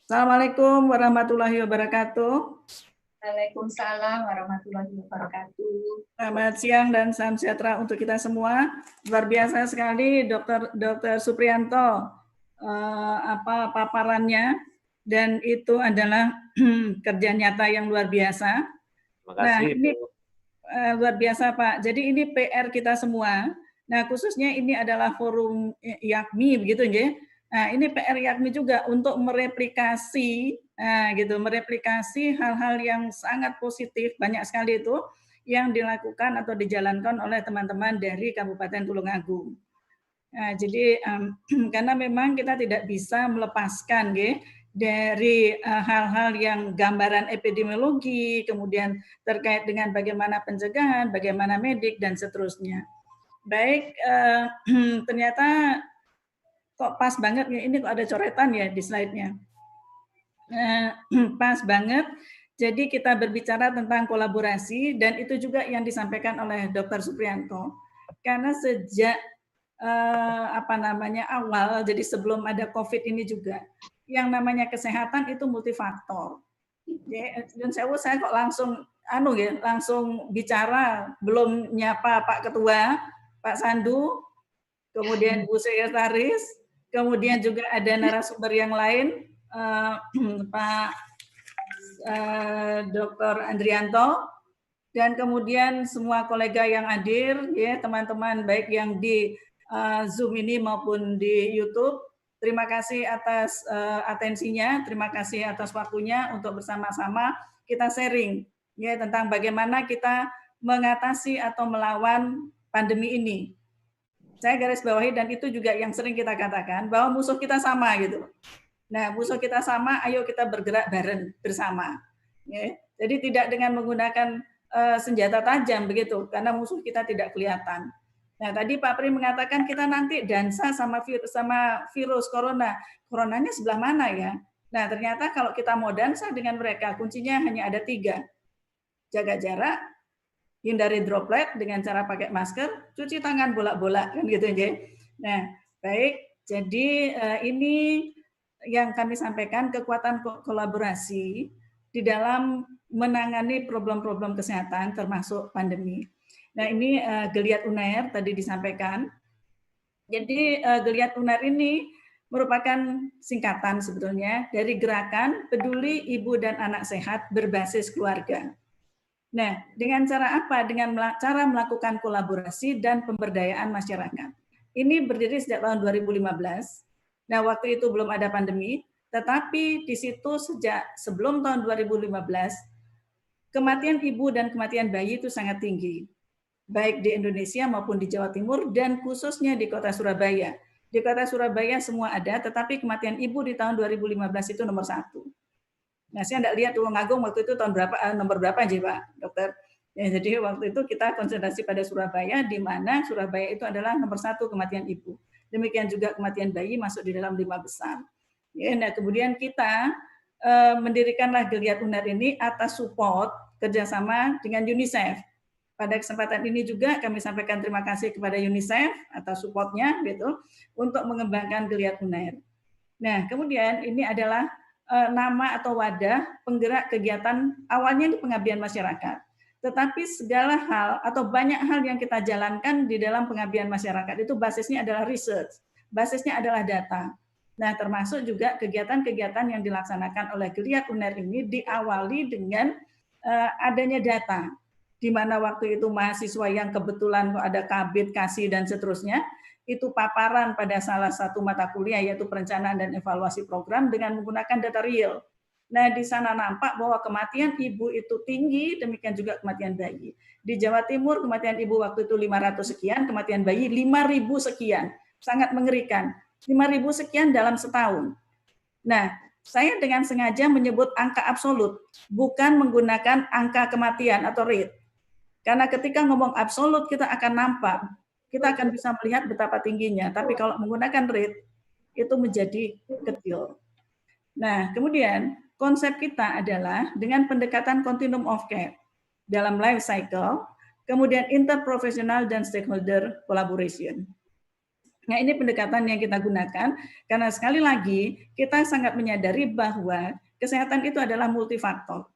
Assalamualaikum warahmatullahi wabarakatuh. Waalaikumsalam warahmatullahi wabarakatuh. Selamat siang dan salam sejahtera untuk kita semua. Luar biasa sekali Dr. Supriyanto paparannya, dan itu adalah kerja nyata yang luar biasa. Terima Nah, kasih, ini Bu. luar biasa, Pak. Jadi ini PR kita semua. Nah, khususnya ini adalah forum YAKMI begitu ya. Nah, ini PR YAKMI juga untuk mereplikasi mereplikasi hal-hal yang sangat positif, banyak sekali itu yang dilakukan atau dijalankan oleh teman-teman dari Kabupaten Tulungagung. Nah, jadi karena memang kita tidak bisa melepaskan dari hal-hal yang gambaran epidemiologi, kemudian terkait dengan bagaimana pencegahan, bagaimana medik, dan seterusnya. Baik, ternyata kok pas banget, ini kok ada coretan ya di slide-nya. Pas banget, jadi kita berbicara tentang kolaborasi, dan itu juga yang disampaikan oleh Dr. Supriyanto. Karena sejak awal, jadi sebelum ada COVID ini juga, yang namanya kesehatan itu multifaktor. Dan saya kok langsung bicara, belum nyapa Pak Ketua, Pak Sandu, kemudian Bu Sekretaris, kemudian juga ada narasumber yang lain, Pak Dr. Andrianto, dan kemudian semua kolega yang hadir, ya teman-teman baik yang di Zoom ini maupun di YouTube. Terima kasih atas atensinya, terima kasih atas waktunya untuk bersama-sama kita sharing ya tentang bagaimana kita mengatasi atau melawan pandemi ini. Saya garis bawahi, dan itu juga yang sering kita katakan bahwa musuh kita sama gitu. Nah, musuh kita sama, ayo kita bergerak bareng bersama. Ya. Jadi tidak dengan menggunakan senjata tajam begitu, karena musuh kita tidak kelihatan. Nah, tadi Pak Pri mengatakan kita nanti dansa sama virus corona. Coronanya sebelah mana ya? Nah, ternyata kalau kita mau dansa dengan mereka, kuncinya hanya ada 3. Jaga jarak, hindari droplet dengan cara pakai masker, cuci tangan bolak-bolak, kan gitu ya. Nah, baik. Jadi ini yang kami sampaikan, kekuatan kolaborasi di dalam menangani problem-problem kesehatan termasuk pandemi. Nah, ini Geliat UNER tadi disampaikan. Jadi Geliat UNER ini merupakan singkatan sebetulnya dari Gerakan Peduli Ibu dan Anak Sehat Berbasis Keluarga. Nah, dengan cara apa? Dengan cara melakukan kolaborasi dan pemberdayaan masyarakat. Ini berdiri sejak tahun 2015. Nah, waktu itu belum ada pandemi, tetapi di situ sejak sebelum tahun 2015, kematian ibu dan kematian bayi itu sangat tinggi, baik di Indonesia maupun di Jawa Timur, dan khususnya di kota Surabaya. Di kota Surabaya semua ada, tetapi kematian ibu di tahun 2015 itu nomor 1. Nah, saya tidak lihat Tulungagung waktu itu tahun berapa, nomor berapa aja Pak Dokter. Ya, jadi waktu itu kita konsentrasi pada Surabaya, di mana Surabaya itu adalah nomor 1 kematian ibu. Demikian juga kematian bayi masuk di dalam 5 besar. Ya, nah kemudian kita mendirikanlah Geliat UNER ini atas support kerjasama dengan UNICEF. Pada kesempatan ini juga kami sampaikan terima kasih kepada UNICEF atas supportnya gitu untuk mengembangkan Geliat UNER. Nah, kemudian ini adalah nama atau wadah penggerak kegiatan awalnya di pengabdian masyarakat. Tetapi segala hal atau banyak hal yang kita jalankan di dalam pengabdian masyarakat itu basisnya adalah research, basisnya adalah data. Nah, termasuk juga kegiatan-kegiatan yang dilaksanakan oleh Geliat UNER ini diawali dengan adanya data, di mana waktu itu mahasiswa yang kebetulan ada kabit, kasih, dan seterusnya, itu paparan pada salah satu mata kuliah yaitu perencanaan dan evaluasi program dengan menggunakan data real. Nah, di sana nampak bahwa kematian ibu itu tinggi, demikian juga kematian bayi. Di Jawa Timur kematian ibu waktu itu 500 sekian, kematian bayi 5.000 sekian. Sangat mengerikan. 5.000 sekian dalam setahun. Nah, saya dengan sengaja menyebut angka absolut, bukan menggunakan angka kematian atau rate. Karena ketika ngomong absolut kita akan nampak, kita akan bisa melihat betapa tingginya. Tapi kalau menggunakan rate, itu menjadi kecil. Nah, kemudian konsep kita adalah dengan pendekatan continuum of care dalam life cycle, kemudian interprofesional dan stakeholder collaboration. Nah, ini pendekatan yang kita gunakan karena sekali lagi kita sangat menyadari bahwa kesehatan itu adalah multifaktor.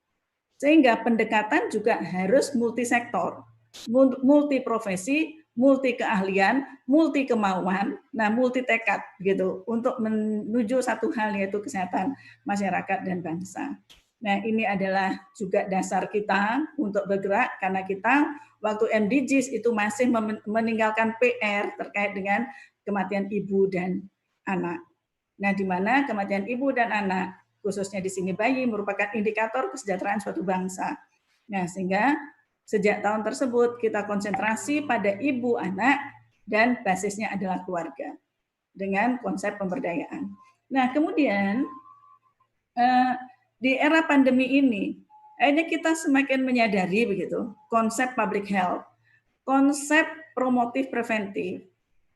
Sehingga pendekatan juga harus multisektor, multi profesi, multi keahlian, multi kemauan, nah multi tekad gitu untuk menuju satu hal yaitu kesehatan masyarakat dan bangsa. Nah, ini adalah juga dasar kita untuk bergerak karena kita waktu MDGs itu masih meninggalkan PR terkait dengan kematian ibu dan anak. Nah, di mana kematian ibu dan anak, khususnya di sini bayi, merupakan indikator kesejahteraan suatu bangsa. Nah, sehingga sejak tahun tersebut kita konsentrasi pada ibu, anak, dan basisnya adalah keluarga dengan konsep pemberdayaan. Nah, kemudian di era pandemi ini, akhirnya kita semakin menyadari begitu konsep public health, konsep promotif preventif,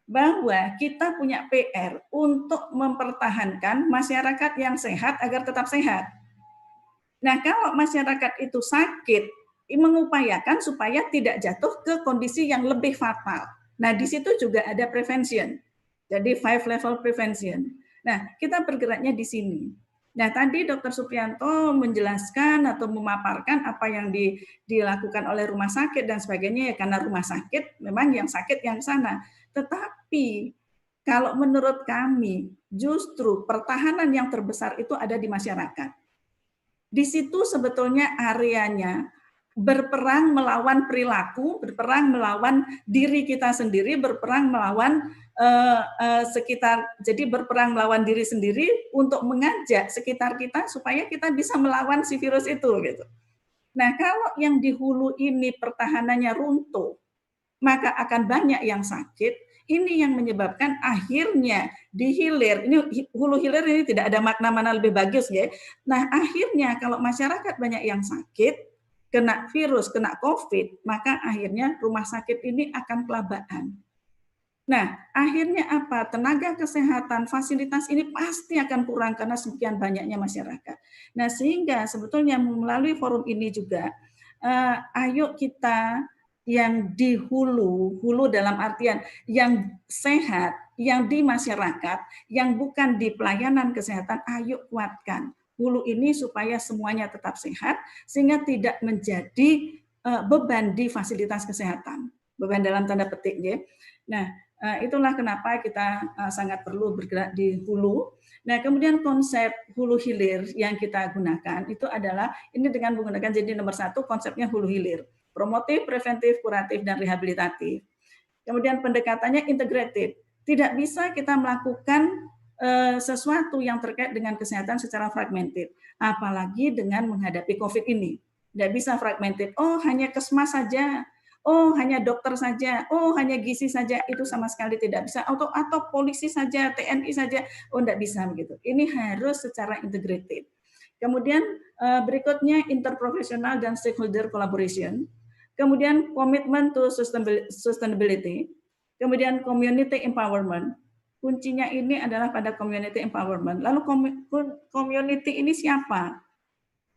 bahwa kita punya PR untuk mempertahankan masyarakat yang sehat agar tetap sehat. Nah, kalau masyarakat itu sakit, mengupayakan supaya tidak jatuh ke kondisi yang lebih fatal. Nah, di situ juga ada prevention. Jadi 5 level prevention. Nah, kita bergeraknya di sini. Nah, tadi Dr. Supriyanto menjelaskan atau memaparkan apa yang dilakukan oleh rumah sakit dan sebagainya, ya karena rumah sakit memang yang sakit yang sana. Tetapi kalau menurut kami justru pertahanan yang terbesar itu ada di masyarakat. Di situ sebetulnya areanya berperang melawan perilaku, berperang melawan diri kita sendiri, berperang melawan sekitar, jadi berperang melawan diri sendiri untuk mengajak sekitar kita supaya kita bisa melawan si virus itu gitu. Nah, kalau yang di hulu ini pertahanannya runtuh, maka akan banyak yang sakit. Ini yang menyebabkan akhirnya di hilir, ini hulu hilir ini tidak ada makna mana lebih bagus ya. Nah, akhirnya kalau masyarakat banyak yang sakit, kena virus, kena COVID, maka akhirnya rumah sakit ini akan kelabaan. Nah, akhirnya apa? Tenaga kesehatan, fasilitas ini pasti akan kurang karena sekian banyaknya masyarakat. Nah, sehingga sebetulnya melalui forum ini juga, ayo kita yang di hulu dalam artian yang sehat, yang di masyarakat, yang bukan di pelayanan kesehatan, ayo kuatkan hulu ini supaya semuanya tetap sehat, sehingga tidak menjadi beban di fasilitas kesehatan. Beban dalam tanda petik ya. Nah, itulah kenapa kita sangat perlu bergerak di hulu. Nah, kemudian konsep hulu hilir yang kita gunakan itu adalah ini dengan menggunakan jadi nomor 1 konsepnya hulu hilir, promotif, preventif, kuratif, dan rehabilitatif. Kemudian pendekatannya integratif. Tidak bisa kita melakukan sesuatu yang terkait dengan kesehatan secara fragmented, apalagi dengan menghadapi COVID ini. Tidak bisa fragmented. Oh, hanya kesmas saja. Oh, hanya dokter saja. Oh, hanya gizi saja. Itu sama sekali tidak bisa. Atau polisi saja, TNI saja. Oh, tidak bisa begitu. Ini harus secara integrated. Kemudian berikutnya interprofesional dan stakeholder collaboration. Kemudian commitment to sustainability. Kemudian community empowerment. Kuncinya ini adalah pada community empowerment. Lalu community ini siapa?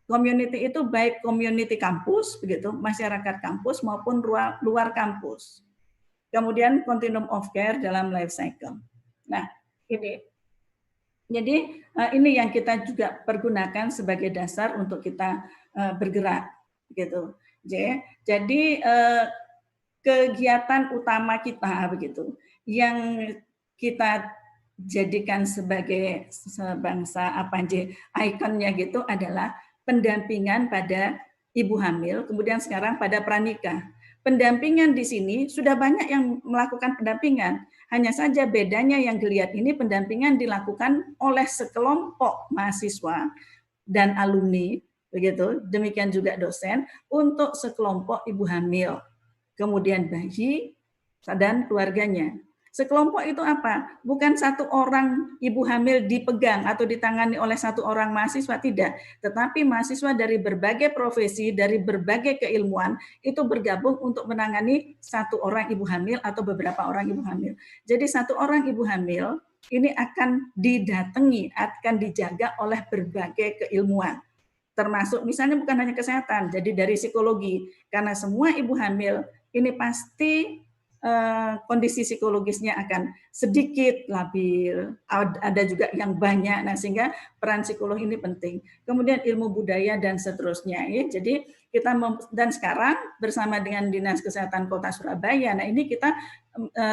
Community itu baik community kampus, begitu, masyarakat kampus maupun luar kampus. Kemudian continuum of care dalam life cycle. Nah, ini. Jadi ini yang kita juga pergunakan sebagai dasar untuk kita bergerak, gitu. Jadi kegiatan utama kita begitu, yang kita jadikan sebagai sebangsa apa aja ikonnya gitu adalah pendampingan pada ibu hamil, kemudian sekarang pada pranikah. Pendampingan di sini sudah banyak yang melakukan pendampingan, hanya saja bedanya yang dilihat ini pendampingan dilakukan oleh sekelompok mahasiswa dan alumni, begitu. Demikian juga dosen untuk sekelompok ibu hamil, kemudian bayi dan keluarganya. Sekelompok itu apa? Bukan satu orang ibu hamil dipegang atau ditangani oleh satu orang mahasiswa, tidak. Tetapi mahasiswa dari berbagai profesi, dari berbagai keilmuan, itu bergabung untuk menangani satu orang ibu hamil atau beberapa orang ibu hamil. Jadi satu orang ibu hamil ini akan didatangi, akan dijaga oleh berbagai keilmuan. Termasuk misalnya bukan hanya kesehatan, jadi dari psikologi. Karena semua ibu hamil ini pasti kondisi psikologisnya akan sedikit labil, ada juga yang banyak. Nah, sehingga peran psikolog ini penting. Kemudian ilmu budaya dan seterusnya. Ya. Jadi kita dan sekarang bersama dengan Dinas Kesehatan Kota Surabaya. Nah, ini kita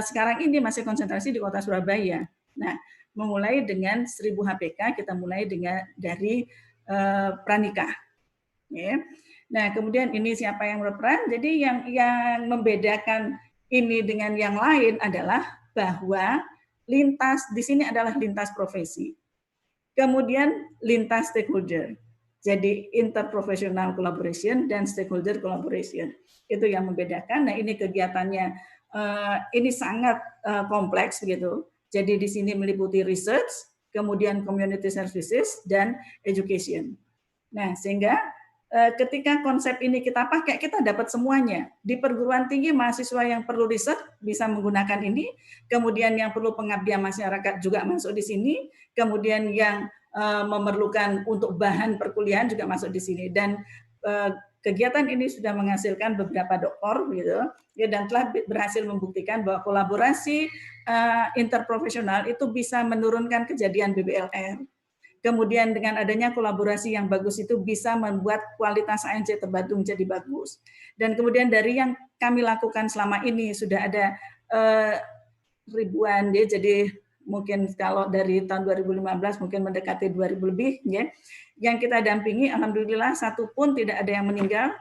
sekarang ini masih konsentrasi di Kota Surabaya. Nah, memulai dengan 1000 HPK, kita mulai dari pranikah. Ya. Nah, kemudian ini siapa yang berperan? Jadi yang membedakan ini dengan yang lain adalah bahwa lintas di sini adalah lintas profesi. Kemudian lintas stakeholder. Jadi interprofessional collaboration dan stakeholder collaboration. Itu yang membedakan. Nah, ini kegiatannya ini sangat kompleks begitu. Jadi di sini meliputi research, kemudian community services dan education. Nah, sehingga ketika konsep ini kita pakai, kita dapat semuanya. Di perguruan tinggi, mahasiswa yang perlu riset bisa menggunakan ini, kemudian yang perlu pengabdian masyarakat juga masuk di sini, kemudian yang memerlukan untuk bahan perkuliahan juga masuk di sini. Dan kegiatan ini sudah menghasilkan beberapa doktor, gitu, ya, dan telah berhasil membuktikan bahwa kolaborasi interprofesional itu bisa menurunkan kejadian BBLR. Kemudian dengan adanya kolaborasi yang bagus itu bisa membuat kualitas ANC Bandung jadi bagus. Dan kemudian dari yang kami lakukan selama ini sudah ada ribuan, ya, jadi mungkin kalau dari tahun 2015 mungkin mendekati 2000 lebih, ya, yang kita dampingi, alhamdulillah satu pun tidak ada yang meninggal,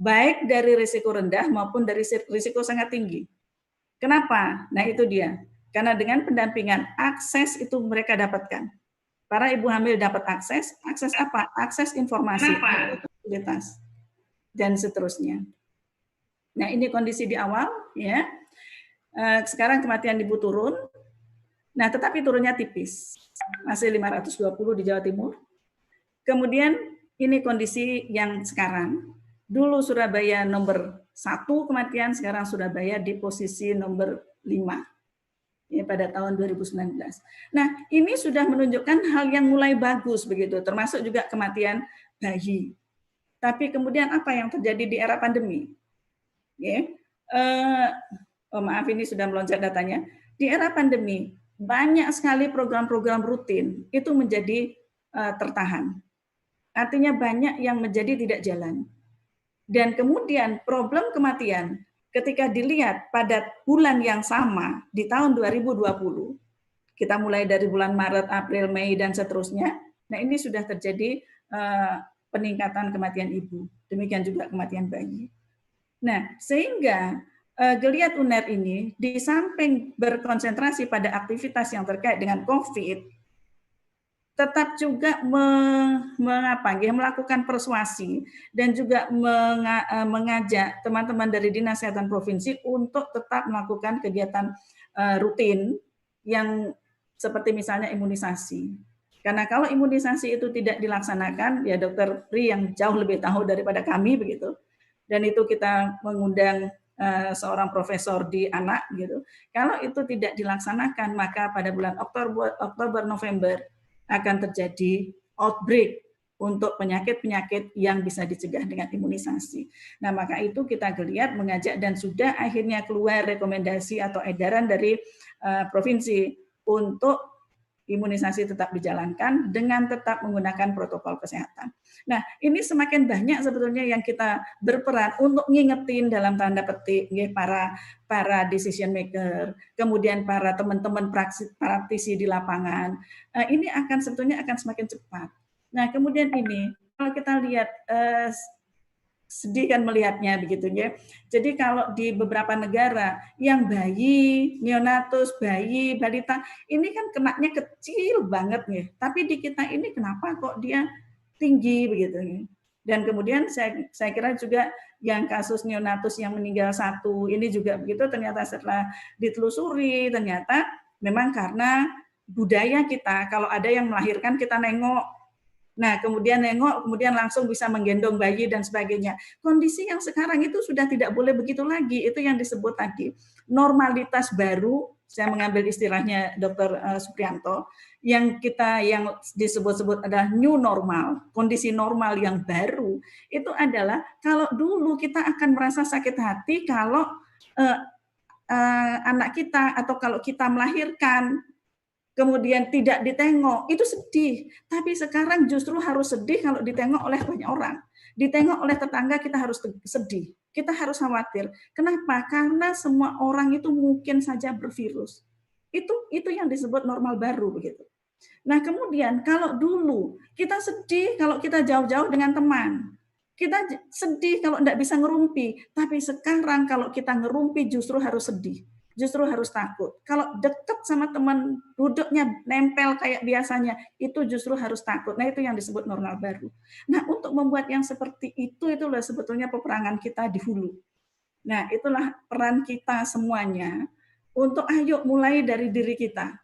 baik dari risiko rendah maupun dari risiko sangat tinggi. Kenapa? Nah, itu dia. Karena dengan pendampingan, akses itu mereka dapatkan. Para ibu hamil dapat akses apa? Akses informasi, fasilitas, dan seterusnya. Nah, ini kondisi di awal, ya. Sekarang kematian ibu turun. Nah, tetapi turunnya tipis. Masih 520 di Jawa Timur. Kemudian ini kondisi yang sekarang. Dulu Surabaya nomor 1 kematian, sekarang Surabaya di posisi nomor 5. Ya, pada tahun 2019. Nah, ini sudah menunjukkan hal yang mulai bagus begitu, termasuk juga kematian bayi. Tapi kemudian apa yang terjadi di era pandemi? Ya, maaf ini sudah melonjak datanya. Di era pandemi banyak sekali program-program rutin itu menjadi tertahan. Artinya banyak yang menjadi tidak jalan. Dan kemudian problem kematian ketika dilihat pada bulan yang sama di tahun 2020, kita mulai dari bulan Maret, April, Mei, dan seterusnya, nah ini sudah terjadi peningkatan kematian ibu. Demikian juga kematian bayi. Nah, sehingga Geliat UNER ini di samping berkonsentrasi pada aktivitas yang terkait dengan COVID, tetap juga melakukan persuasi dan juga mengajak teman-teman dari Dinas Kesehatan Provinsi untuk tetap melakukan kegiatan rutin yang seperti misalnya imunisasi. Karena kalau imunisasi itu tidak dilaksanakan, ya Dokter Pri yang jauh lebih tahu daripada kami begitu. Dan itu kita mengundang seorang profesor di anak gitu. Kalau itu tidak dilaksanakan, maka pada bulan Oktober November akan terjadi outbreak untuk penyakit-penyakit yang bisa dicegah dengan imunisasi. Nah, maka itu kita Geliat mengajak dan sudah akhirnya keluar rekomendasi atau edaran dari provinsi untuk imunisasi tetap dijalankan dengan tetap menggunakan protokol kesehatan. Nah, ini semakin banyak sebetulnya yang kita berperan untuk ngingetin dalam tanda petik para decision maker, kemudian para teman-teman praktisi di lapangan. Ini akan sebetulnya akan semakin cepat. Nah, kemudian ini kalau kita lihat sedih kan melihatnya begitu ya. Jadi kalau di beberapa negara yang bayi, neonatus, bayi, balita, ini kan kenanya kecil banget nih. Tapi di kita ini kenapa kok dia tinggi begitu ya. Dan kemudian saya kira juga yang kasus neonatus yang meninggal 1 ini juga begitu, ternyata setelah ditelusuri ternyata memang karena budaya kita, kalau ada yang melahirkan kita nengok. Nah, kemudian nengok, kemudian langsung bisa menggendong bayi dan sebagainya. Kondisi yang sekarang itu sudah tidak boleh begitu lagi. Itu yang disebut tadi normalitas baru. Saya mengambil istilahnya Dr. Suprianto, yang disebut-sebut adalah new normal, kondisi normal yang baru. Itu adalah kalau dulu kita akan merasa sakit hati kalau anak kita atau kalau kita melahirkan kemudian tidak ditengok, itu sedih. Tapi sekarang justru harus sedih kalau ditengok oleh banyak orang. Ditengok oleh tetangga kita harus sedih. Kita harus khawatir. Kenapa? Karena semua orang itu mungkin saja bervirus. Itu yang disebut normal baru begitu. Nah, kemudian kalau dulu kita sedih kalau kita jauh-jauh dengan teman. Kita sedih kalau tidak bisa ngerumpi, tapi sekarang kalau kita ngerumpi justru harus sedih. Justru harus takut. Kalau dekat sama teman, duduknya nempel kayak biasanya, itu justru harus takut. Nah, itu yang disebut normal baru. Nah, untuk membuat yang seperti itu, itulah sebetulnya peperangan kita di hulu. Nah, itulah peran kita semuanya untuk ayo mulai dari diri kita.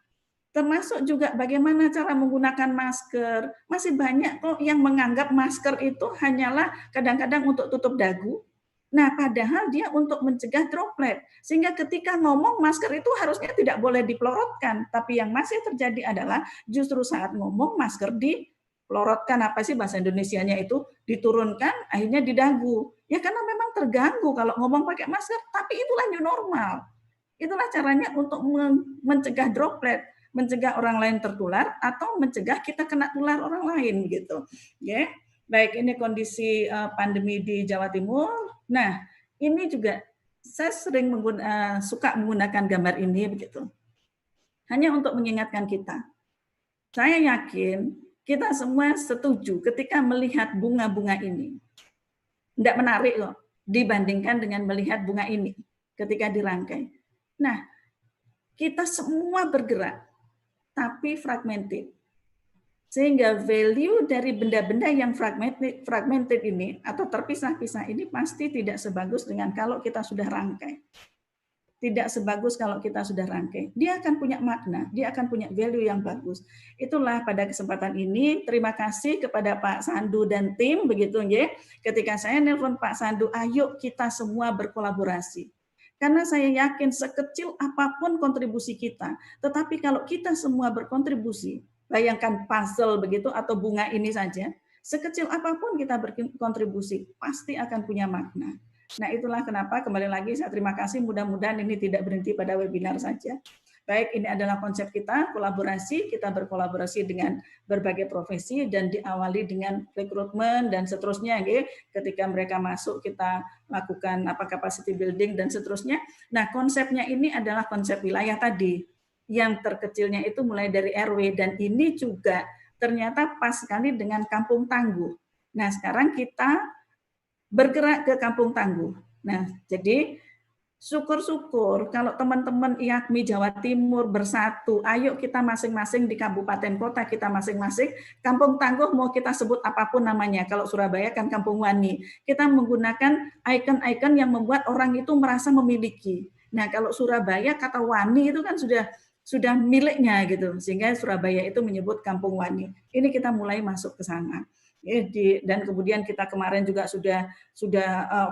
Termasuk juga bagaimana cara menggunakan masker. Masih banyak kok yang menganggap masker itu hanyalah kadang-kadang untuk tutup dagu. Nah, padahal dia untuk mencegah droplet. Sehingga ketika ngomong, masker itu harusnya tidak boleh dipelorotkan. Tapi yang masih terjadi adalah justru saat ngomong, masker dipelorotkan. Apa sih bahasa Indonesianya itu? Diturunkan, akhirnya di dagu. Ya karena memang terganggu kalau ngomong pakai masker. Tapi itulah new normal. Itulah caranya untuk mencegah droplet, mencegah orang lain tertular atau mencegah kita kena tular orang lain gitu. Ya. Baik, ini kondisi pandemi di Jawa Timur. Nah, ini juga saya sering suka menggunakan gambar ini begitu. Hanya untuk mengingatkan kita. Saya yakin kita semua setuju ketika melihat bunga-bunga ini. Tidak menarik loh dibandingkan dengan melihat bunga ini ketika dirangkai. Nah, kita semua bergerak, tapi fragmented. Sehingga value dari benda-benda yang fragmented ini atau terpisah-pisah ini pasti tidak sebagus dengan kalau kita sudah rangkai. Tidak sebagus kalau kita sudah rangkai. Dia akan punya makna, dia akan punya value yang bagus. Itulah pada kesempatan ini, terima kasih kepada Pak Sandu dan tim, begitu ya. Ketika saya nelpon Pak Sandu, ayo kita semua berkolaborasi. Karena saya yakin sekecil apapun kontribusi kita, tetapi kalau kita semua berkontribusi, bayangkan puzzle begitu atau bunga ini saja, sekecil apapun kita berkontribusi, pasti akan punya makna. Nah, itulah kenapa kembali lagi saya terima kasih, mudah-mudahan ini tidak berhenti pada webinar saja. Baik, ini adalah konsep kita, kolaborasi, kita berkolaborasi dengan berbagai profesi dan diawali dengan rekrutmen dan seterusnya. Ketika mereka masuk, kita lakukan capacity building dan seterusnya. Nah, konsepnya ini adalah konsep wilayah tadi, yang terkecilnya itu mulai dari RW, dan ini juga ternyata pas sekali dengan Kampung Tangguh. Nah, sekarang kita bergerak ke Kampung Tangguh. Nah, jadi syukur-syukur kalau teman-teman IAKMI Jawa Timur bersatu, ayo kita masing-masing di kabupaten kota kita masing-masing, Kampung Tangguh mau kita sebut apapun namanya, kalau Surabaya kan Kampung Wani, kita menggunakan ikon-ikon yang membuat orang itu merasa memiliki. Nah, kalau Surabaya kata Wani itu kan sudah miliknya gitu, sehingga Surabaya itu menyebut Kampung Wani. Ini kita mulai masuk ke sana. Dan kemudian kita kemarin juga sudah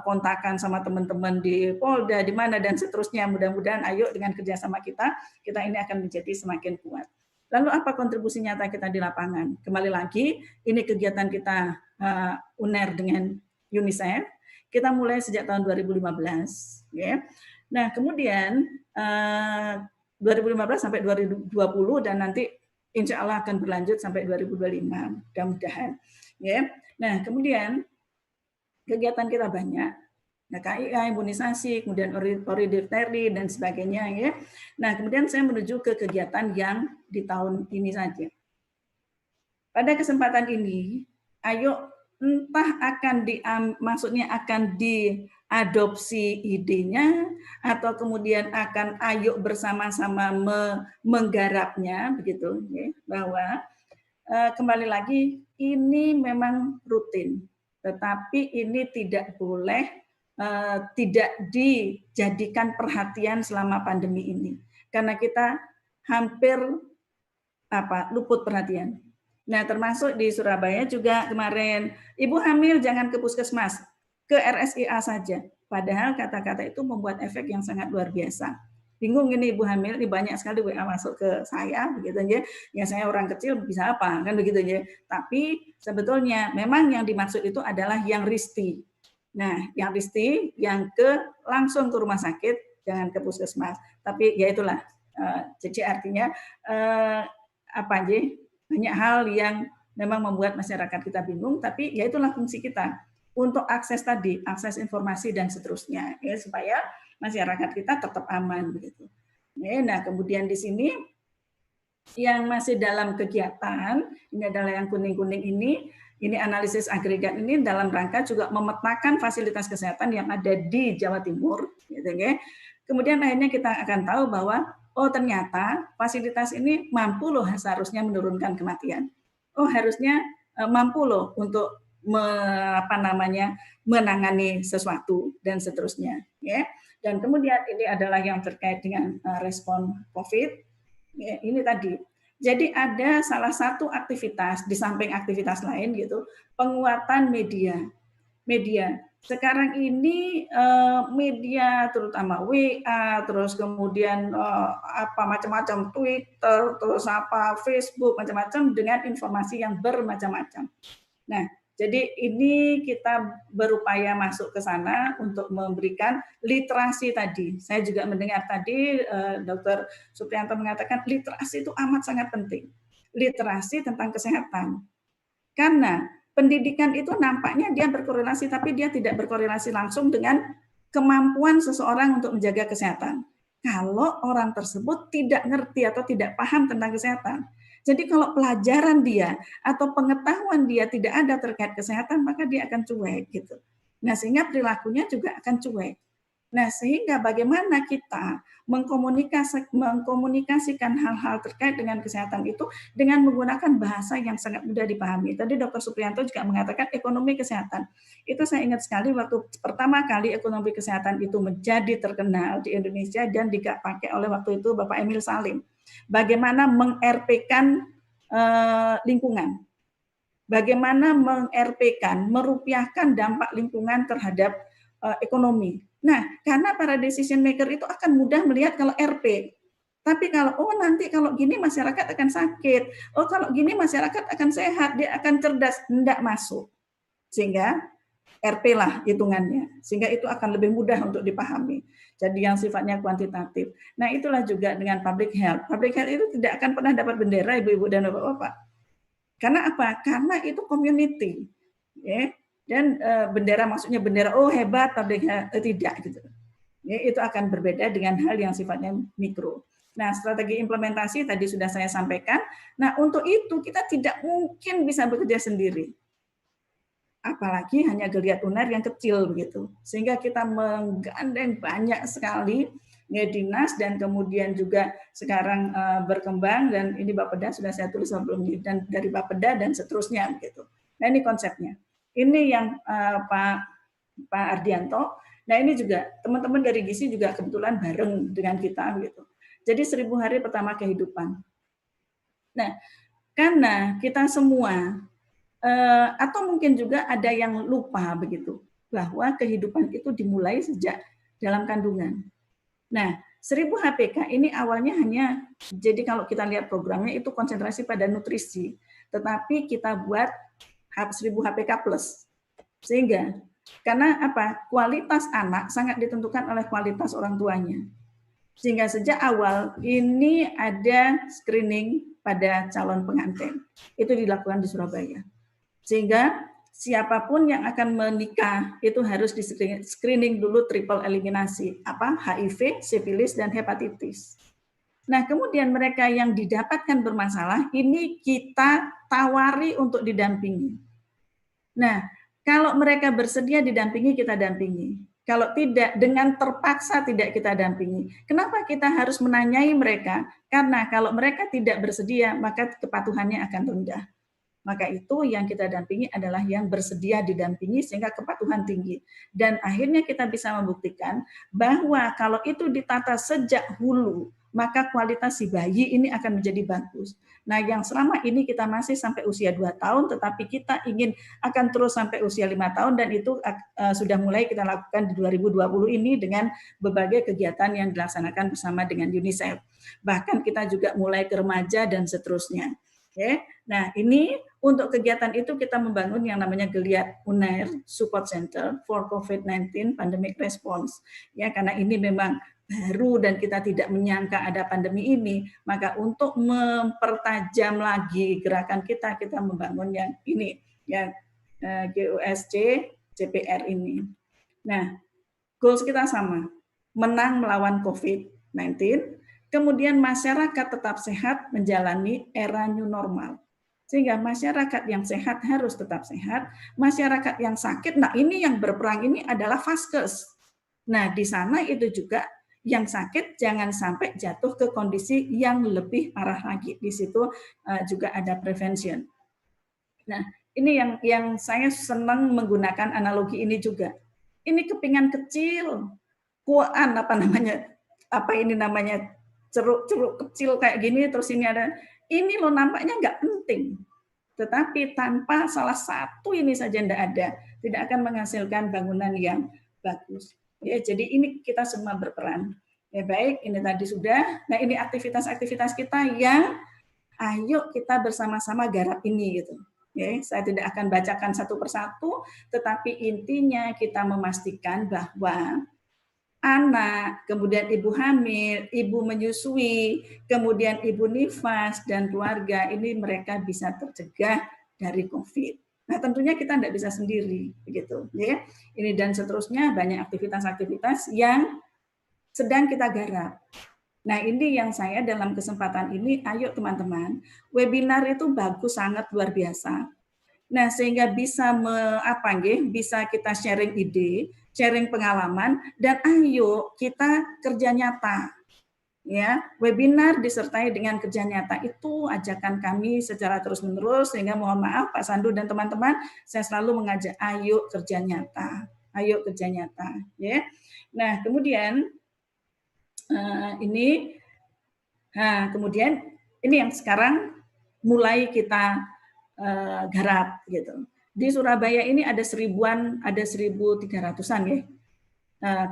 kontakan sama teman-teman di Polda di mana dan seterusnya. Mudah-mudahan ayo dengan kerjasama kita ini akan menjadi semakin kuat. Lalu apa kontribusi nyata kita di lapangan? Kembali lagi, ini kegiatan kita UNER dengan UNICEF. Kita mulai sejak tahun 2015. Ya. Nah, kemudian 2015 sampai 2020 dan nanti insya Allah akan berlanjut sampai 2025, mudah-mudahan. Ya. Nah, kemudian kegiatan kita banyak, nah, KIA, imunisasi, kemudian ori-difteri dan sebagainya. Ya. Nah, kemudian saya menuju ke kegiatan yang di tahun ini saja. Pada kesempatan ini, ayo entah akan akan diadopsi idenya atau kemudian akan ayo bersama-sama menggarapnya, begitu, ya, bahwa kembali lagi ini memang rutin, tetapi ini tidak boleh tidak dijadikan perhatian selama pandemi ini, karena kita hampir luput perhatian. Nah, termasuk di Surabaya juga kemarin, ibu hamil jangan ke puskesmas, ke RSIA saja. Padahal kata-kata itu membuat efek yang sangat luar biasa. Bingung ini ibu hamil, ini banyak sekali WA masuk ke saya, begitu aja. Ya saya orang kecil bisa apa, kan begitu aja. Tapi sebetulnya memang yang dimaksud itu adalah yang risti. Nah, yang risti, yang langsung ke rumah sakit, jangan ke puskesmas. Tapi ya itulah, jadi artinya banyak hal yang memang membuat masyarakat kita bingung, tapi ya itulah fungsi kita untuk akses tadi, akses informasi dan seterusnya, ya, supaya masyarakat kita tetap aman begitu. Nah, kemudian di sini yang masih dalam kegiatan, ini adalah yang kuning-kuning ini analisis agregat ini dalam rangka juga memetakan fasilitas kesehatan yang ada di Jawa Timur, gitu ya. Kemudian akhirnya kita akan tahu bahwa oh ternyata fasilitas ini mampu loh seharusnya menurunkan kematian. Oh harusnya mampu loh untuk menangani sesuatu dan seterusnya, ya. Dan kemudian ini adalah yang terkait dengan respon COVID. Ya, ini tadi. Jadi ada salah satu aktivitas di samping aktivitas lain gitu, penguatan media. Media. Sekarang ini media terutama WA, terus kemudian macam-macam Twitter, terus Facebook, macam-macam dengan informasi yang bermacam-macam. Nah, jadi ini kita berupaya masuk ke sana untuk memberikan literasi tadi. Saya juga mendengar tadi Dr. Supriyanto mengatakan literasi itu amat sangat penting. Literasi tentang kesehatan. Karena pendidikan itu nampaknya dia berkorelasi, tapi dia tidak berkorelasi langsung dengan kemampuan seseorang untuk menjaga kesehatan. Kalau orang tersebut tidak ngerti atau tidak paham tentang kesehatan. Jadi kalau pelajaran dia atau pengetahuan dia tidak ada terkait kesehatan, maka dia akan cuek gitu. Nah, sehingga perilakunya juga akan cuek. Nah, sehingga bagaimana kita mengkomunikasikan hal-hal terkait dengan kesehatan itu dengan menggunakan bahasa yang sangat mudah dipahami. Tadi Dr. Supriyanto juga mengatakan ekonomi kesehatan. Itu saya ingat sekali waktu pertama kali ekonomi kesehatan itu menjadi terkenal di Indonesia dan dipakai oleh waktu itu Bapak Emil Salim. Bagaimana meng-RP-kan lingkungan. Bagaimana meng-RP-kan, merupiahkan dampak lingkungan terhadap ekonomi. Nah, karena para decision maker itu akan mudah melihat kalau RP. Tapi kalau nanti kalau gini masyarakat akan sakit. Oh, kalau gini masyarakat akan sehat, dia akan cerdas, tidak masuk. Sehingga RP lah hitungannya. Sehingga itu akan lebih mudah untuk dipahami. Jadi yang sifatnya kuantitatif. Nah, itulah juga dengan public health. Public health itu tidak akan pernah dapat bendera Ibu-ibu dan Bapak-bapak. Karena apa? Karena itu community. Ya. Dan bendera maksudnya bendera oh hebat public health tidak gitu. Ya, itu akan berbeda dengan hal yang sifatnya mikro. Nah, strategi implementasi tadi sudah saya sampaikan. Nah, untuk itu kita tidak mungkin bisa bekerja sendiri. Apalagi hanya geliat UNER yang kecil begitu. Sehingga kita menggandeng banyak sekali ya, dinas dan kemudian juga sekarang berkembang dan ini Bapeda sudah saya tulis sebelum ini dan dari Bapeda dan seterusnya begitu. Nah, ini konsepnya. Ini yang Pak Ardianto. Nah, ini juga teman-teman dari GISI juga kebetulan bareng dengan kita begitu. Jadi 1000 hari pertama kehidupan. Nah, karena kita semua atau mungkin juga ada yang lupa begitu bahwa kehidupan itu dimulai sejak dalam kandungan. Nah, 1000 HPK ini awalnya hanya jadi kalau kita lihat programnya itu konsentrasi pada nutrisi, tetapi kita buat 1000 HPK plus. Sehingga karena apa? Kualitas anak sangat ditentukan oleh kualitas orang tuanya. Sehingga sejak awal ini ada screening pada calon pengantin. Itu dilakukan di Surabaya. Sehingga siapapun yang akan menikah itu harus di screening dulu triple eliminasi, HIV, sifilis dan hepatitis. Nah, kemudian mereka yang didapatkan bermasalah ini kita tawari untuk didampingi. Nah, kalau mereka bersedia didampingi, kita dampingi. Kalau tidak, dengan terpaksa tidak kita dampingi. Kenapa kita harus menanyai mereka? Karena kalau mereka tidak bersedia, maka kepatuhannya akan rendah. Maka itu yang kita dampingi adalah yang bersedia didampingi sehingga kepatuhan tinggi. Dan akhirnya kita bisa membuktikan bahwa kalau itu ditata sejak hulu, maka kualitas si bayi ini akan menjadi bagus. Nah, yang selama ini kita masih sampai usia 2 tahun, tetapi kita ingin akan terus sampai usia 5 tahun, dan itu sudah mulai kita lakukan di 2020 ini dengan berbagai kegiatan yang dilaksanakan bersama dengan UNICEF. Bahkan kita juga mulai ke remaja dan seterusnya. Ya. Nah, ini untuk kegiatan itu kita membangun yang namanya Geliat Unair Support Center for COVID-19 Pandemic Response. Ya, karena ini memang baru dan kita tidak menyangka ada pandemi ini, maka untuk mempertajam lagi gerakan kita membangun yang ini, ya GUSC CPR ini. Nah, goals kita sama, menang melawan COVID-19, kemudian masyarakat tetap sehat menjalani era new normal. Sehingga masyarakat yang sehat harus tetap sehat, masyarakat yang sakit, nah ini yang berperang ini adalah vaskes. Nah, di sana itu juga yang sakit jangan sampai jatuh ke kondisi yang lebih parah lagi. Di situ juga ada prevention. Nah, ini yang saya senang menggunakan analogi ini juga. Ini kepingan kecil, kuaan apa ini namanya ceruk-ceruk kecil kayak gini, terus ini ada, ini loh nampaknya nggak penting. Tetapi tanpa salah satu ini saja tidak akan menghasilkan bangunan yang bagus. Ya, jadi ini kita semua berperan. Ya baik, ini tadi sudah. Nah ini aktivitas-aktivitas kita yang ayo kita bersama-sama garap ini gitu. Ya, saya tidak akan bacakan satu persatu, tetapi intinya kita memastikan bahwa anak, kemudian ibu hamil, ibu menyusui, kemudian ibu nifas dan keluarga ini mereka bisa tercegah dari COVID. Nah, tentunya kita tidak bisa sendiri, begitu, ya. Ini dan seterusnya banyak aktivitas-aktivitas yang sedang kita garap. Nah, ini yang saya dalam kesempatan ini, ayo teman-teman, webinar itu bagus sangat luar biasa. Nah, sehingga bisa bisa kita sharing ide, sharing pengalaman, dan ayo kita kerja nyata. Ya, webinar disertai dengan kerja nyata itu ajakan kami secara terus-menerus, sehingga mohon maaf Pak Sandu dan teman-teman, saya selalu mengajak ayo kerja nyata. Ayo kerja nyata, ya. Nah, kemudian kemudian ini yang sekarang mulai kita garap gitu. Di Surabaya ini ada 1.300-an ya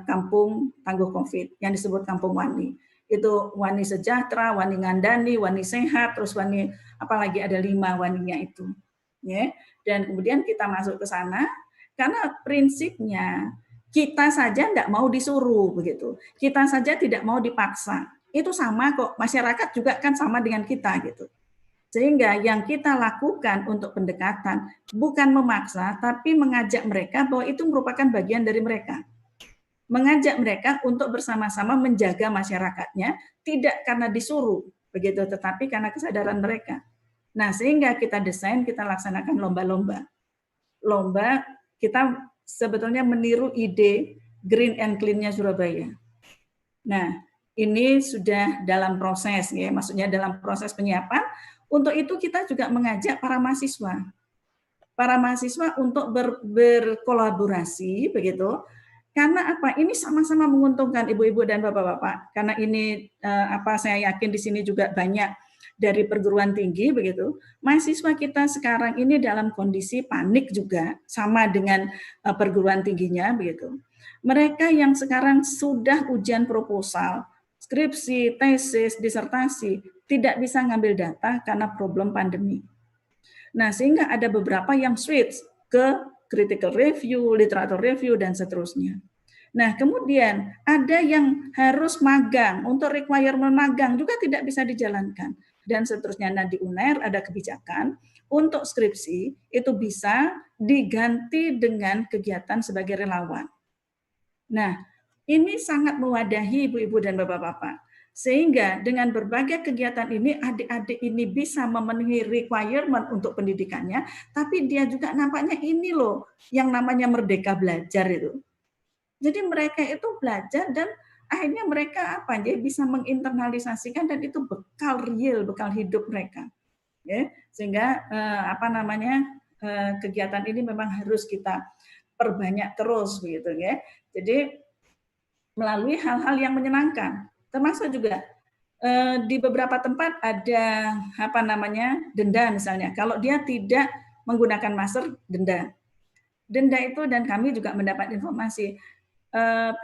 kampung tangguh COVID yang disebut Kampung Wani. Itu Wani Sejahtera, Wani Ngandani, Wani Sehat, terus Wani apalagi ada 5 waninya itu. Ya. Dan kemudian kita masuk ke sana karena prinsipnya kita saja tidak mau disuruh begitu. Kita saja tidak mau dipaksa. Itu sama kok, masyarakat juga kan sama dengan kita gitu. Sehingga yang kita lakukan untuk pendekatan bukan memaksa, tapi mengajak mereka bahwa itu merupakan bagian dari mereka. Mengajak mereka untuk bersama-sama menjaga masyarakatnya, tidak karena disuruh, begitu, tetapi karena kesadaran mereka. Nah, sehingga kita desain, kita laksanakan lomba-lomba. Lomba kita sebetulnya meniru ide Green and Clean-nya Surabaya. Nah, ini sudah dalam proses ya, maksudnya dalam proses penyiapan. Untuk itu kita juga mengajak para mahasiswa untuk berkolaborasi begitu. Karena apa? Ini sama-sama menguntungkan ibu-ibu dan bapak-bapak. Karena ini saya yakin di sini juga banyak dari perguruan tinggi begitu. Mahasiswa kita sekarang ini dalam kondisi panik juga sama dengan perguruan tingginya begitu. Mereka yang sekarang sudah ujian proposal, skripsi, tesis, disertasi, tidak bisa ngambil data karena problem pandemi. Nah, sehingga ada beberapa yang switch ke critical review, literatur review, dan seterusnya. Nah, kemudian ada yang harus magang, untuk requirement magang juga tidak bisa dijalankan, dan seterusnya. Nah, di UNER ada kebijakan untuk skripsi itu bisa diganti dengan kegiatan sebagai relawan. Nah, ini sangat mewadahi ibu-ibu dan bapak-bapak. Sehingga dengan berbagai kegiatan ini, adik-adik ini bisa memenuhi requirement untuk pendidikannya, tapi dia juga nampaknya ini loh yang namanya merdeka belajar itu. Jadi mereka itu belajar dan akhirnya mereka dia bisa menginternalisasikan dan itu bekal real, bekal hidup mereka. Ya, sehingga kegiatan ini memang harus kita perbanyak terus begitu ya. Jadi melalui hal-hal yang menyenangkan, termasuk juga di beberapa tempat ada denda misalnya. Kalau dia tidak menggunakan masker, denda. Denda itu, dan kami juga mendapat informasi,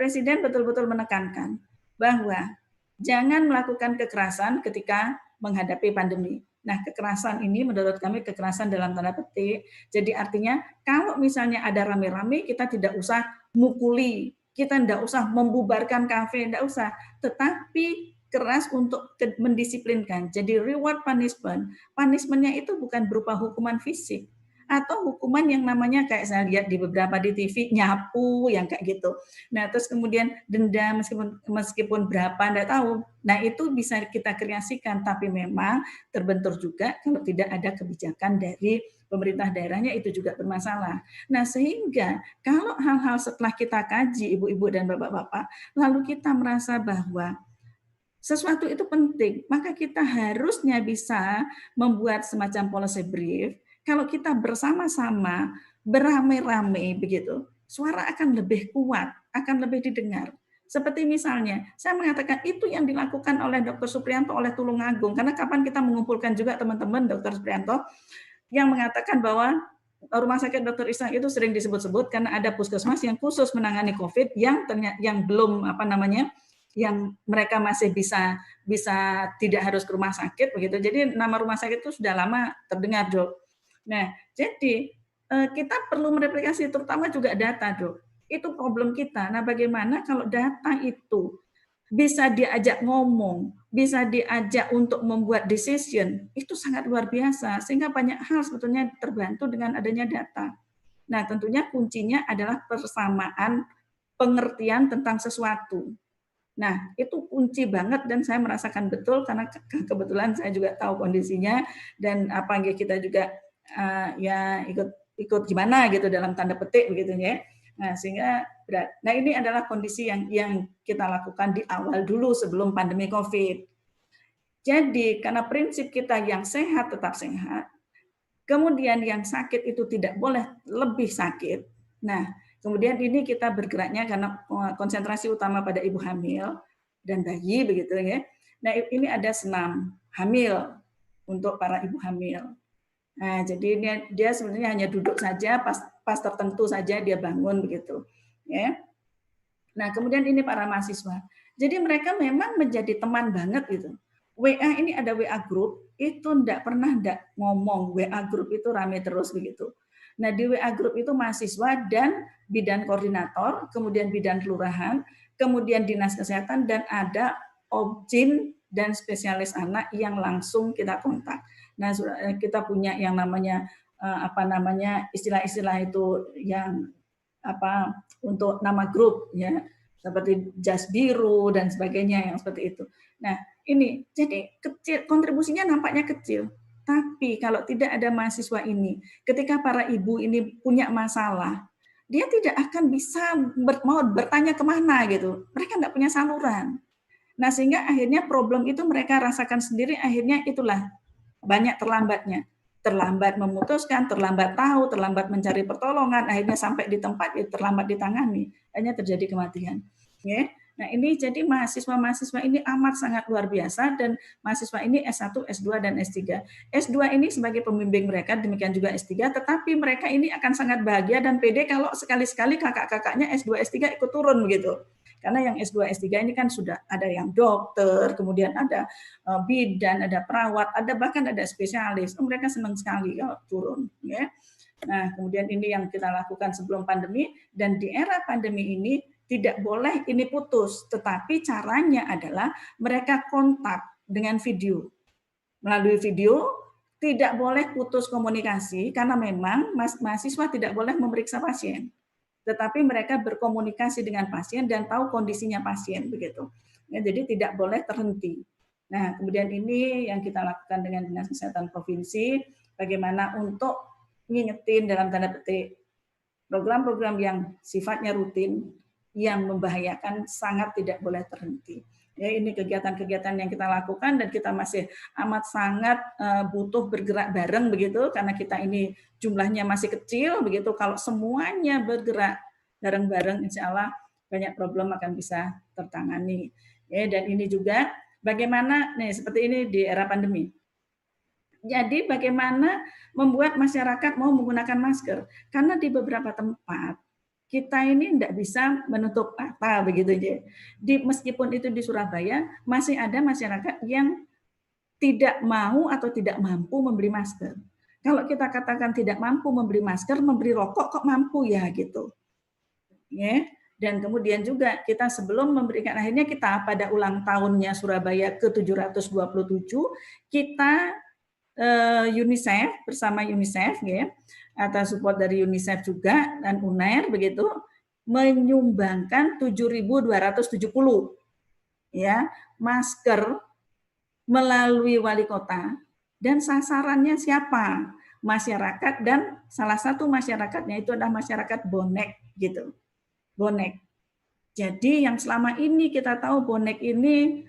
Presiden betul-betul menekankan bahwa jangan melakukan kekerasan ketika menghadapi pandemi. Nah, kekerasan ini menurut kami kekerasan dalam tanda petik. Jadi artinya kalau misalnya ada rame-rame, kita tidak usah mukuli, kita tidak usah membubarkan kafe, tidak usah. Tetapi keras untuk mendisiplinkan. Jadi reward punishment. Punishmentnya itu bukan berupa hukuman fisik, atau hukuman yang namanya kayak saya lihat di beberapa di TV nyapu yang kayak gitu. Nah, terus kemudian denda meskipun berapa enggak tahu. Nah, itu bisa kita kreasikan, tapi memang terbentur juga kalau tidak ada kebijakan dari pemerintah daerahnya, itu juga bermasalah. Nah, sehingga kalau hal-hal setelah kita kaji ibu-ibu dan bapak-bapak, lalu kita merasa bahwa sesuatu itu penting, maka kita harusnya bisa membuat semacam policy brief. Kalau kita bersama-sama, beramai-ramai begitu, suara akan lebih kuat, akan lebih didengar. Seperti misalnya, saya mengatakan itu yang dilakukan oleh Dr. Supriyanto oleh Tulungagung, karena kapan kita mengumpulkan juga teman-teman Dr. Supriyanto yang mengatakan bahwa Rumah Sakit Dr. Ishak itu sering disebut-sebut karena ada puskesmas yang khusus menangani COVID yang belum yang mereka masih bisa tidak harus ke rumah sakit begitu. Jadi nama rumah sakit itu sudah lama terdengar, Dok. Nah, jadi kita perlu mereplikasi terutama juga data, Dok. Itu problem kita. Nah, bagaimana kalau data itu bisa diajak ngomong, bisa diajak untuk membuat decision, itu sangat luar biasa. Sehingga banyak hal sebetulnya terbantu dengan adanya data. Nah, tentunya kuncinya adalah persamaan pengertian tentang sesuatu. Nah, itu kunci banget dan saya merasakan betul karena kebetulan saya juga tahu kondisinya dan apa kita juga ya ikut gimana gitu dalam tanda petik begitu ya. Nah, sehingga berat. Nah, ini adalah kondisi yang kita lakukan di awal dulu sebelum pandemi Covid. Jadi, karena prinsip kita yang sehat tetap sehat, kemudian yang sakit itu tidak boleh lebih sakit. Nah, kemudian ini kita bergeraknya karena konsentrasi utama pada ibu hamil dan bayi begitu ya. Nah, ini ada senam hamil untuk para ibu hamil. Nah, jadi dia sebenarnya hanya duduk saja pas tertentu saja dia bangun begitu. Ya. Nah, kemudian ini para mahasiswa. Jadi mereka memang menjadi teman banget gitu. WA ini ada WA group, itu enggak pernah ngomong, WA group itu rame terus begitu. Nah, di WA group itu mahasiswa dan bidan koordinator, kemudian bidan kelurahan, kemudian dinas kesehatan, dan ada objin dan spesialis anak yang langsung kita kontak. Nah, kita punya yang namanya istilah-istilah itu yang untuk nama grup ya, seperti jas biru dan sebagainya yang seperti itu. Nah, ini jadi kecil, kontribusinya nampaknya kecil. Tapi kalau tidak ada mahasiswa ini, ketika para ibu ini punya masalah, dia tidak akan bisa mau bertanya kemana gitu. Mereka tidak punya saluran. Nah, sehingga akhirnya problem itu mereka rasakan sendiri, akhirnya itulah banyak terlambatnya. Terlambat memutuskan, terlambat tahu, terlambat mencari pertolongan, akhirnya sampai di tempat terlambat ditangani, akhirnya terjadi kematian. Ya. Nah, ini jadi mahasiswa-mahasiswa ini amat sangat luar biasa dan mahasiswa ini S1, S2 dan S3. S2 ini sebagai pembimbing mereka, demikian juga S3, tetapi mereka ini akan sangat bahagia dan pede kalau sekali-sekali kakak-kakaknya S2, S3 ikut turun begitu. Karena yang S2, S3 ini kan sudah ada yang dokter, kemudian ada bidan, ada perawat, ada bahkan ada spesialis. Mereka senang sekali kalau turun, ya. Nah, kemudian ini yang kita lakukan sebelum pandemi, dan di era pandemi ini tidak boleh ini putus, tetapi caranya adalah mereka kontak dengan video. Melalui video tidak boleh putus komunikasi karena memang mahasiswa tidak boleh memeriksa pasien. Tetapi mereka berkomunikasi dengan pasien dan tahu kondisinya pasien begitu. Ya, jadi tidak boleh terhenti. Nah, kemudian ini yang kita lakukan dengan Dinas Kesehatan Provinsi, bagaimana untuk ngingetin dalam tanda petik program-program yang sifatnya rutin, yang membahayakan sangat tidak boleh terhenti. Ya, ini kegiatan-kegiatan yang kita lakukan dan kita masih amat sangat butuh bergerak bareng begitu karena kita ini jumlahnya masih kecil begitu. Kalau semuanya bergerak bareng-bareng, insya Allah banyak problem akan bisa tertangani. Ya, dan ini juga bagaimana nih seperti ini di era pandemi. Jadi bagaimana membuat masyarakat mau menggunakan masker? Karena di beberapa tempat kita ini tidak bisa menutup mata begitu ya. Meskipun itu di Surabaya masih ada masyarakat yang tidak mau atau tidak mampu membeli masker. Kalau kita katakan tidak mampu membeli masker, membeli rokok kok mampu ya gitu. Ya. Dan kemudian juga kita sebelum memberikan, akhirnya kita pada ulang tahunnya Surabaya ke-727, kita UNICEF bersama UNICEF ya, atas support dari UNICEF juga dan UNER begitu, menyumbangkan 7.270 ya masker melalui wali kota, dan sasarannya siapa? Masyarakat, dan salah satu masyarakatnya itu adalah masyarakat bonek gitu. Bonek. Jadi yang selama ini kita tahu bonek ini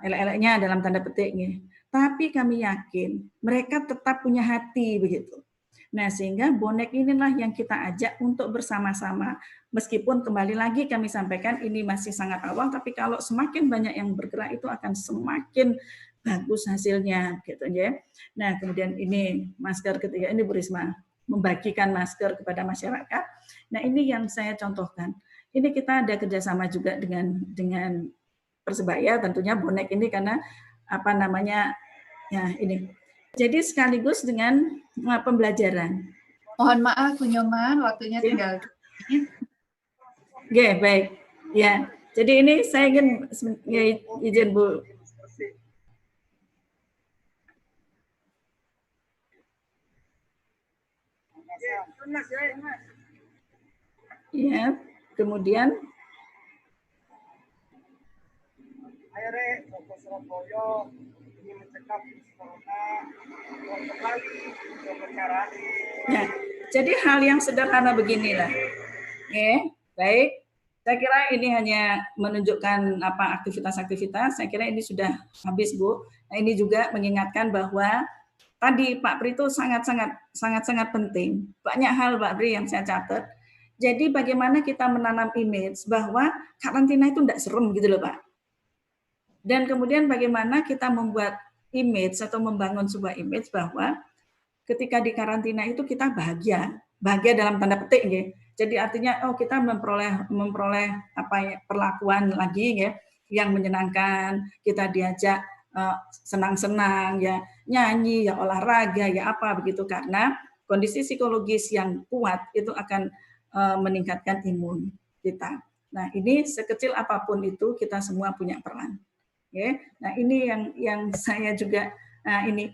elek-eleknya dalam tanda petiknya. Tapi kami yakin mereka tetap punya hati begitu. Nah, sehingga bonek inilah yang kita ajak untuk bersama-sama. Meskipun kembali lagi kami sampaikan ini masih sangat awal, tapi kalau semakin banyak yang bergerak itu akan semakin bagus hasilnya gitu ya. Nah, kemudian ini masker ketiga ini Bu Risma membagikan masker kepada masyarakat. Nah, ini yang saya contohkan. Ini kita ada kerjasama juga dengan Persebaya tentunya bonek ini karena apa namanya ya ini. Jadi sekaligus dengan pembelajaran. Mohon maaf Bu Nyoman, waktunya tinggal. Oke, baik. Ya. Jadi ini saya ingin ya, izin Bu. Ya, kemudian ya, jadi hal yang sederhana beginilah. Oke, baik. Saya kira ini hanya menunjukkan apa aktivitas-aktivitas. Saya kira ini sudah habis, Bu. Nah, ini juga mengingatkan bahwa tadi Pak Pri itu sangat-sangat penting. Banyak hal Pak Pri yang saya catat. Jadi bagaimana kita menanam image bahwa karantina itu tidak serem gitu loh Pak. Dan kemudian bagaimana kita membuat image atau membangun sebuah image bahwa ketika di karantina itu kita bahagia dalam tanda petik ya. Jadi artinya oh kita memperoleh apa ya, perlakuan lagi ya yang menyenangkan, kita diajak senang-senang ya, nyanyi ya, olahraga ya apa begitu, karena kondisi psikologis yang kuat itu akan meningkatkan imun kita. Nah, ini sekecil apapun itu kita semua punya peran. Ya. Nah, ini yang saya juga ini